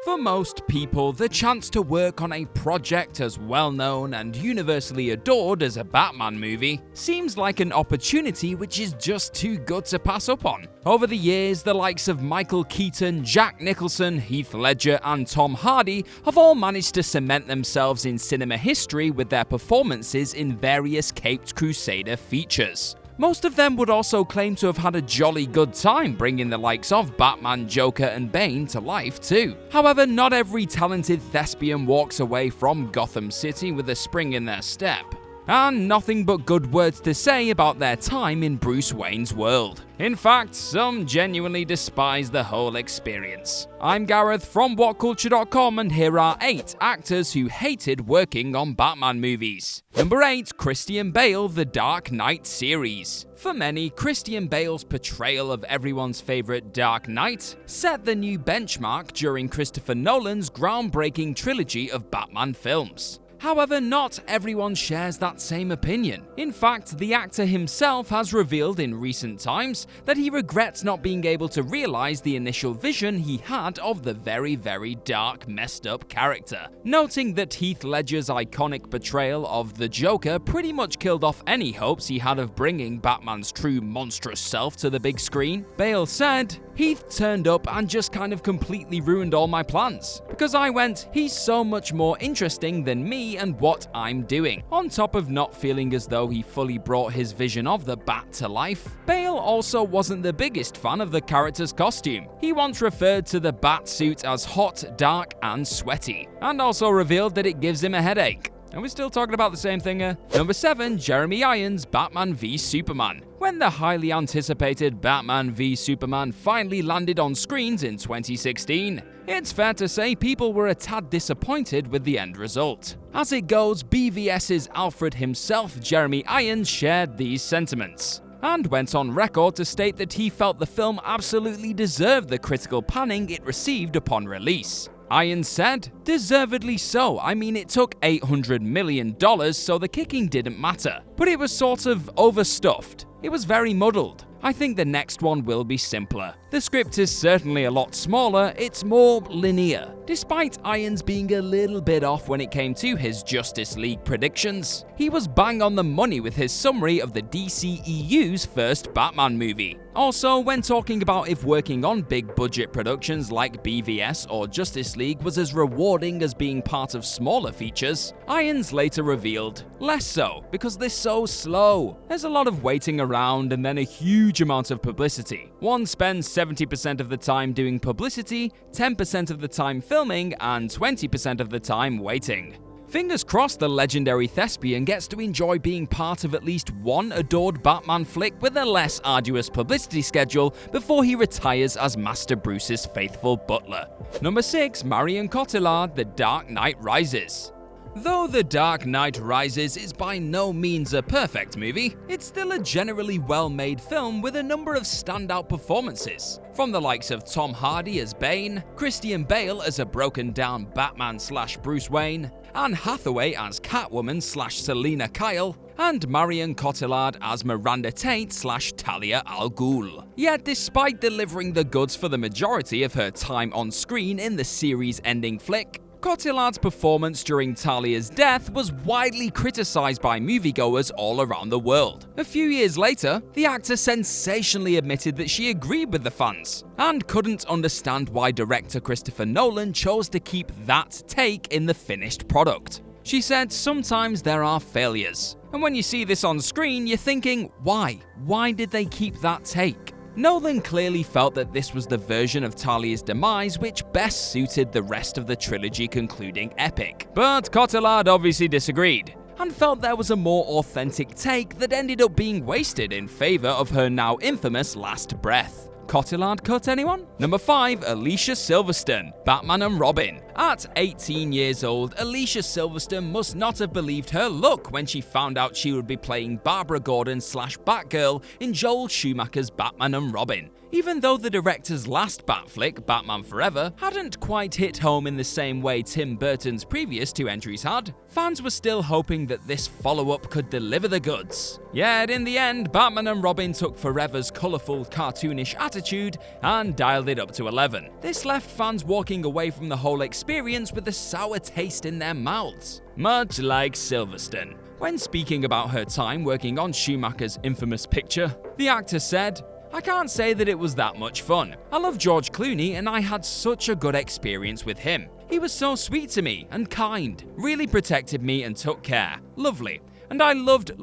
For most people, the chance to work on a project as well-known and universally adored as a Batman movie seems like an opportunity which is just too good to pass up on. Over the years, the likes of Michael Keaton, Jack Nicholson, Heath Ledger, and Tom Hardy have all managed to cement themselves in cinema history with their performances in various Caped Crusader features. Most of them would also claim to have had a jolly good time bringing the likes of Batman, Joker, and Bane to life too. However, not every talented thespian walks away from Gotham City with a spring in their step, and nothing but good words to say about their time in Bruce Wayne's world. In fact, some genuinely despise the whole experience. I'm Gareth from WhatCulture.com, and here are 8 actors who hated working on Batman movies. Number 8. Christian Bale, The Dark Knight series. For many, Christian Bale's portrayal of everyone's favorite Dark Knight set the new benchmark during Christopher Nolan's groundbreaking trilogy of Batman films. However, not everyone shares that same opinion. In fact, the actor himself has revealed in recent times that he regrets not being able to realize the initial vision he had of the very dark, messed up character, noting that Heath Ledger's iconic portrayal of the Joker pretty much killed off any hopes he had of bringing Batman's true monstrous self to the big screen. Bale said, "Heath turned up and just kind of completely ruined all my plans, because I went, he's so much more interesting than me and what I'm doing." On top of not feeling as though he fully brought his vision of the Bat to life, Bale also wasn't the biggest fan of the character's costume. He once referred to the Bat suit as hot, dark, and sweaty, and also revealed that it gives him a headache. Are we still talking about the same thing here? Number 7. Jeremy Irons, Batman v Superman. When the highly anticipated Batman v Superman finally landed on screens in 2016, it's fair to say people were a tad disappointed with the end result. As it goes, BVS's Alfred himself, Jeremy Irons, shared these sentiments, and went on record to state that he felt the film absolutely deserved the critical panning it received upon release. Irons said, "Deservedly so. I mean, it took $800 million, so the kicking didn't matter. But it was sort of overstuffed. It was very muddled. I think the next one will be simpler. The script is certainly a lot smaller, it's more linear." Despite Irons being a little bit off when it came to his Justice League predictions, he was bang on the money with his summary of the DCEU's first Batman movie. Also, when talking about if working on big budget productions like BVS or Justice League was as rewarding as being part of smaller features, Irons later revealed, "Less so, because they're so slow. There's a lot of waiting around and then a huge amount of publicity. One spends 70% of the time doing publicity, 10% of the time filming, and 20% of the time waiting." Fingers crossed the legendary thespian gets to enjoy being part of at least one adored Batman flick with a less arduous publicity schedule before he retires as Master Bruce's faithful butler. Number 6. Marion Cotillard, The Dark Knight Rises. Though The Dark Knight Rises is by no means a perfect movie, it's still a generally well-made film with a number of standout performances, from the likes of Tom Hardy as Bane, Christian Bale as a broken-down Batman/Bruce Wayne, Anne Hathaway as Catwoman/Selina Kyle, and Marion Cotillard as Miranda Tate/Talia al Ghul. Yet despite delivering the goods for the majority of her time on screen in the series-ending flick, Cotillard's performance during Talia's death was widely criticized by moviegoers all around the world. A few years later, the actor sensationally admitted that she agreed with the fans, and couldn't understand why director Christopher Nolan chose to keep that take in the finished product. She said, "Sometimes there are failures, and when you see this on screen, you're thinking, why? Why did they keep that take?" Nolan clearly felt that this was the version of Talia's demise which best suited the rest of the trilogy concluding epic. But Cotillard obviously disagreed, and felt there was a more authentic take that ended up being wasted in favor of her now infamous last breath. Cotillard cut anyone? Number 5. Alicia Silverstone, Batman and Robin. At 18 years old, Alicia Silverstone must not have believed her luck when she found out she would be playing Barbara Gordon/Batgirl in Joel Schumacher's Batman and Robin. Even though the director's last Bat flick, Batman Forever, hadn't quite hit home in the same way Tim Burton's previous two entries had, fans were still hoping that this follow-up could deliver the goods. Yet in the end, Batman and Robin took Forever's colourful, cartoonish attitude and dialed it up to 11. This left fans walking away from the whole experience with a sour taste in their mouths. Much like Silverstone. When speaking about her time working on Schumacher's infamous picture, the actor said, "I can't say that it was that much fun. I love George Clooney and I had such a good experience with him. He was so sweet to me and kind, really protected me and took care. Lovely. And I loved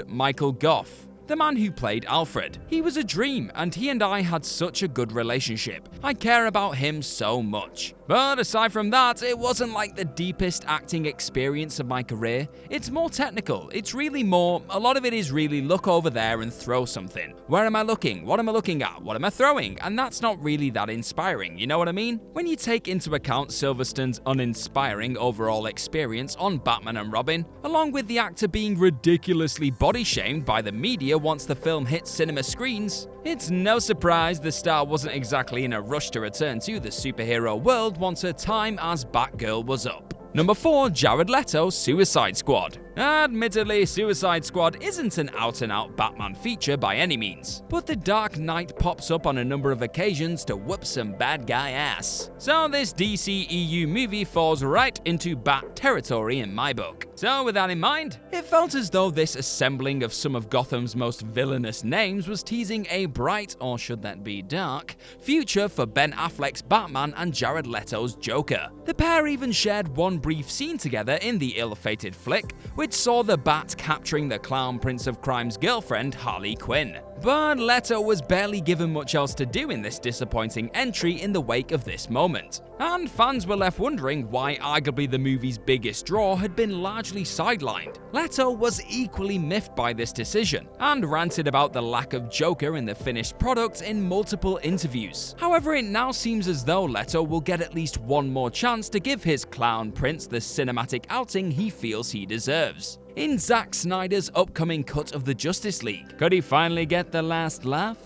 Michael Gough, the man who played Alfred. He was a dream and he and I had such a good relationship. I care about him so much." But aside from that, it wasn't like the deepest acting experience of my career. It's more technical. It's really more, a lot of it is really look over there and throw something. Where am I looking? What am I looking at? What am I throwing? And that's not really that inspiring, you know what I mean? When you take into account Silverstone's uninspiring overall experience on Batman and Robin, along with the actor being ridiculously body-shamed by the media once the film hit cinema screens, it's no surprise the star wasn't exactly in a rush to return to the superhero world once her time as Batgirl was up. Number 4, Jared Leto's Suicide Squad. Admittedly, Suicide Squad isn't an out-and-out Batman feature by any means, but the Dark Knight pops up on a number of occasions to whoop some bad guy ass. So this DCEU movie falls right into Bat territory in my book. So with that in mind, it felt as though this assembling of some of Gotham's most villainous names was teasing a bright, or should that be dark, future for Ben Affleck's Batman and Jared Leto's Joker. The pair even shared one brief scene together in the ill-fated flick, which saw the Bat capturing the Clown Prince of Crime's girlfriend, Harley Quinn. But Leto was barely given much else to do in this disappointing entry in the wake of this moment, and fans were left wondering why arguably the movie's biggest draw had been largely sidelined. Leto was equally miffed by this decision, and ranted about the lack of Joker in the finished product in multiple interviews. However, it now seems as though Leto will get at least one more chance to give his Clown Prince the cinematic outing he feels he deserves. In Zack Snyder's upcoming cut of the Justice League, could he finally get the last laugh?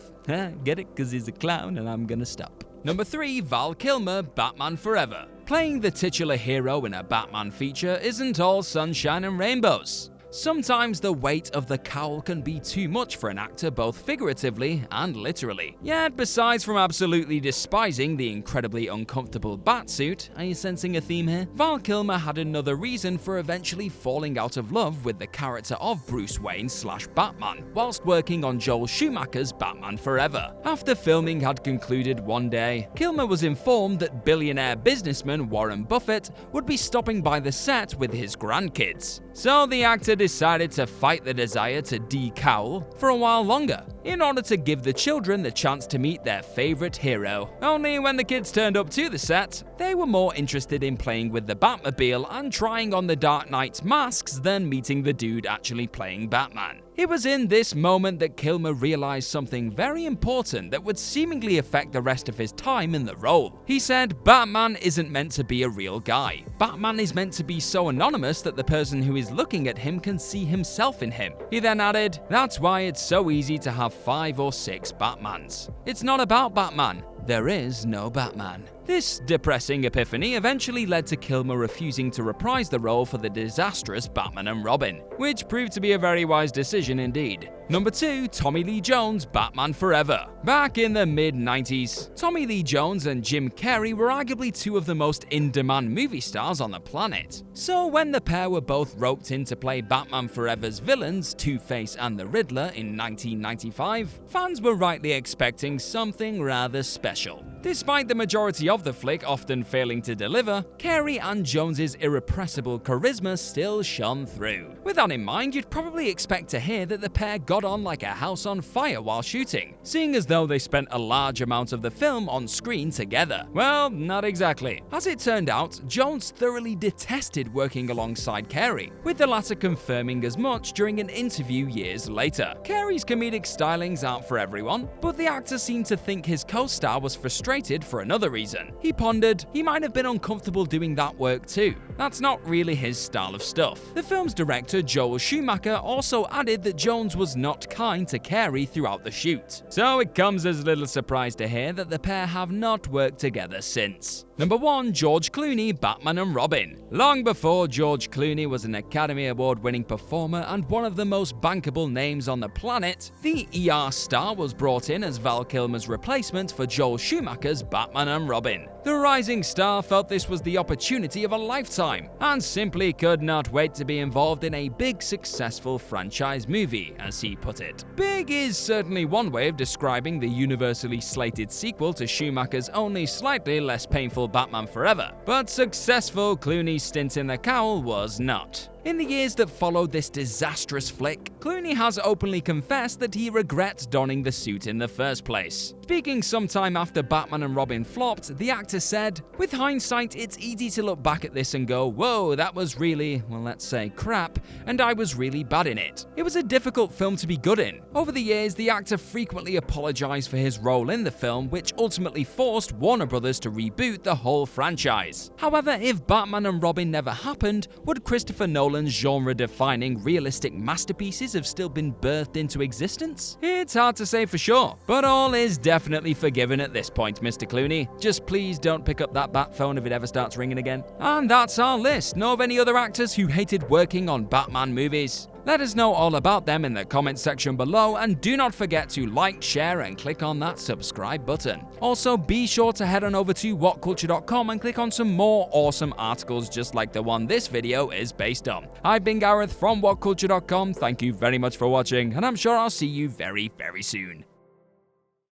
Get it? Cause he's a clown and I'm gonna stop. Number 3, Val Kilmer, Batman Forever. Playing the titular hero in a Batman feature isn't all sunshine and rainbows. Sometimes the weight of the cowl can be too much for an actor both figuratively and literally. Yet besides from absolutely despising the incredibly uncomfortable Batsuit, are you sensing a theme here? Val Kilmer had another reason for eventually falling out of love with the character of Bruce Wayne / Batman, whilst working on Joel Schumacher's Batman Forever. After filming had concluded one day, Kilmer was informed that billionaire businessman Warren Buffett would be stopping by the set with his grandkids. So the actor decided to fight the desire to de-cowl for a while longer, in order to give the children the chance to meet their favorite hero. Only when the kids turned up to the set, they were more interested in playing with the Batmobile and trying on the Dark Knight's masks than meeting the dude actually playing Batman. It was in this moment that Kilmer realized something very important that would seemingly affect the rest of his time in the role. He said, "Batman isn't meant to be a real guy. Batman is meant to be so anonymous that the person who is looking at him can see himself in him." He then added, "That's why it's so easy to have 5 or 6 Batmans. It's not about Batman. There is no Batman." This depressing epiphany eventually led to Kilmer refusing to reprise the role for the disastrous Batman and Robin, which proved to be a very wise decision indeed. Number 2, Tommy Lee Jones, Batman Forever. Back in the mid-90s, Tommy Lee Jones and Jim Carrey were arguably two of the most in-demand movie stars on the planet. So when the pair were both roped in to play Batman Forever's villains, Two-Face and the Riddler, in 1995, fans were rightly expecting something rather special. Despite the majority of the flick often failing to deliver, Carey and Jones's irrepressible charisma still shone through. With that in mind, you'd probably expect to hear that the pair got on like a house on fire while shooting, seeing as though they spent a large amount of the film on screen together. Well, not exactly. As it turned out, Jones thoroughly detested working alongside Carey, with the latter confirming as much during an interview years later. Carey's comedic stylings aren't for everyone, but the actor seemed to think his co-star was frustrated frustrated for another reason. He pondered he might have been uncomfortable doing that work too. That's not really his style of stuff. The film's director Joel Schumacher also added that Jones was not kind to Carey throughout the shoot. So it comes as little surprise to hear that the pair have not worked together since. Number 1. George Clooney, Batman and Robin. Long before George Clooney was an Academy Award-winning performer and one of the most bankable names on the planet, the ER star was brought in as Val Kilmer's replacement for Joel Schumacher's Batman and Robin. The rising star felt this was the opportunity of a lifetime and simply could not wait to be involved in a big, successful franchise movie, as he put it. Big is certainly one way of describing the universally slated sequel to Schumacher's only slightly less painful Batman Forever, but successful Clooney's stint in the cowl was not. In the years that followed this disastrous flick, Clooney has openly confessed that he regrets donning the suit in the first place. Speaking sometime after Batman and Robin flopped, the actor said, "With hindsight, it's easy to look back at this and go, whoa, that was really, well, let's say crap, and I was really bad in it. It was a difficult film to be good in." Over the years, the actor frequently apologized for his role in the film, which ultimately forced Warner Brothers to reboot the whole franchise. However, if Batman and Robin never happened, would Christopher Nolan's genre-defining realistic masterpieces have still been birthed into existence? It's hard to say for sure, but all is definitely forgiven at this point, Mr. Clooney. Just please don't pick up that bat phone if it ever starts ringing again. And that's our list. Know of any other actors who hated working on Batman movies? Let us know all about them in the comment section below, and do not forget to like, share, and click on that subscribe button. Also, be sure to head on over to whatculture.com and click on some more awesome articles just like the one this video is based on. I've been Gareth from whatculture.com, thank you very much for watching, and I'm sure I'll see you very, very soon.